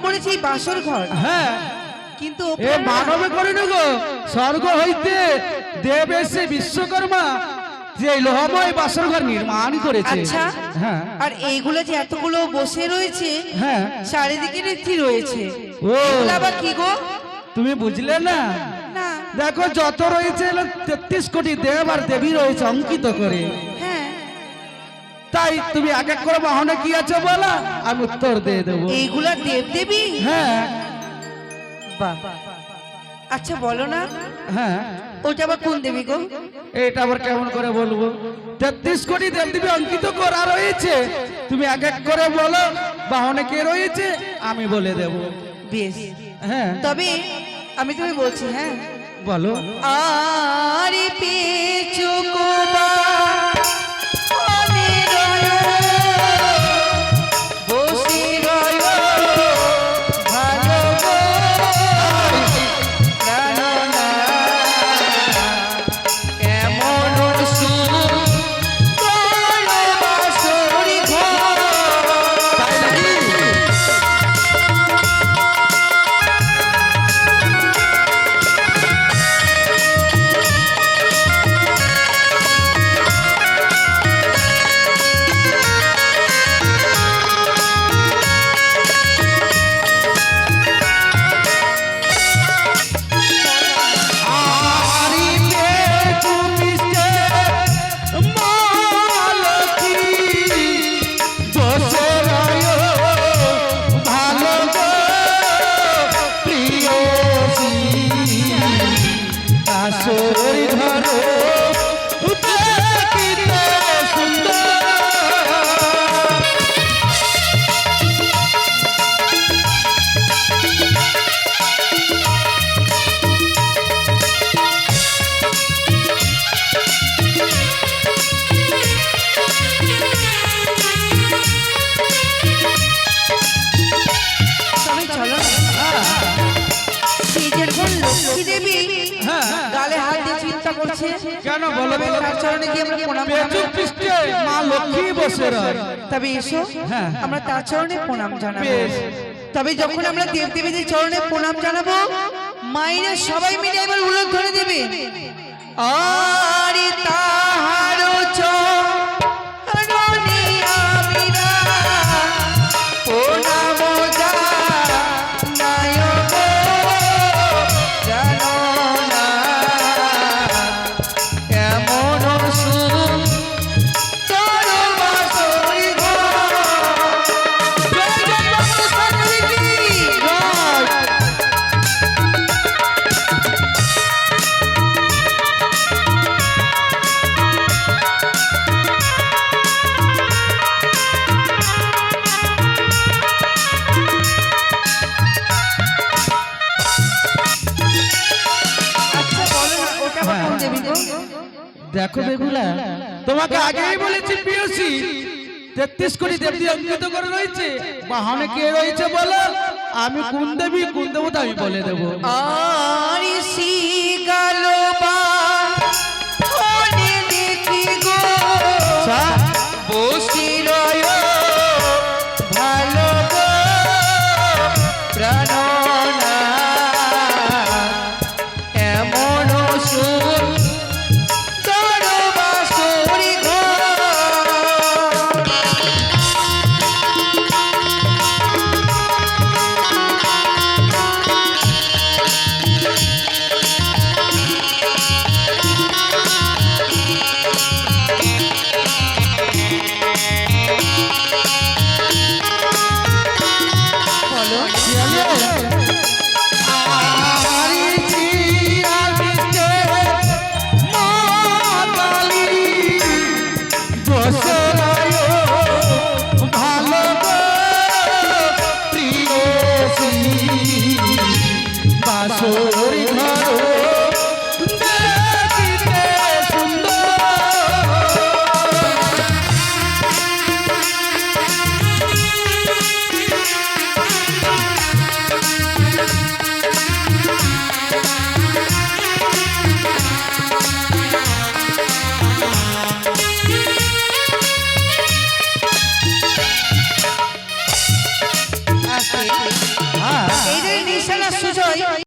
করেছে এই বাসর ঘর। হ্যাঁ কিন্তু এ মানবে করে গো, স্বর্গ হইতে দেব এসে বিশ্বকর্মা যে লোহময় বাসর ঘর নির্মাণ করেছে। আচ্ছা, হ্যাঁ আর এইগুলো যে এতগুলো বসে রয়েছে, হ্যাঁ চারিদিকে কি রয়েছে, ও এগুলো আবার কি গো? তুমি বুঝলে না? না। দেখো যত রয়েছে 33 কোটি দেব আর দেবী রয়েছে অঙ্কিত করে। হ্যাঁ, তাই তুমি এক এক করে বাহনে কি আছে বলো, আমি উত্তর দিয়ে দেবো। এইগুলা দেব দেবী? হ্যাঁ বাহ, আচ্ছা বলো না হ্যাঁ ওটা আবার কোন দেবী গো? এটা আবার কেমন করে বলবো? 33 কোটি দেব দেবী অঙ্কিত করা রয়েছে, তুমি এক এক করে বলো বাহনে কে রয়েছে, আমি বলে দেব। বেশ, হ্যাঁ তবে আমি তুমি বলছি। হ্যাঁ বলো। আরে পেছো কোবা কেন বলো? তার চরণে গিয়ে আমরা প্রণাম পেচুক পৃষ্ঠে মা লক্ষ্মী বসে রয়। তবে এসো হ্যাঁ আমরা তার চরণে প্রণাম জানাবো। বেশ। তবে যখন আমরা দেব দেবীদের চরণে প্রণাম জানাবো, মায়েরা সবাই মিলে এবার উল্লেখ ধরে দেবে। আরে তাহারো চরণে আমিরা প্রণাম জানাই গো, জানো না কেমন সুন্দর বাসর ঘর। জয় জয় বামুন কি জয়। আচ্ছা বলো না ওটা আবার কোন দেবী গো? দেখো বেগুলা, তোমাকে আগেই বলেছি পিয়সী 33 কোটি দেবী অঙ্কিত করে রয়েছে, বাহনে কে রয়েছে বলো, আমি কোন দেবী কোন দেবতা আমি বলে দেবো। আরে শিগালো বা হনে দেখি গো, বসি রয় ভালো গো প্রাণনা এমন সুন্দর বাসর ঘর। বাসর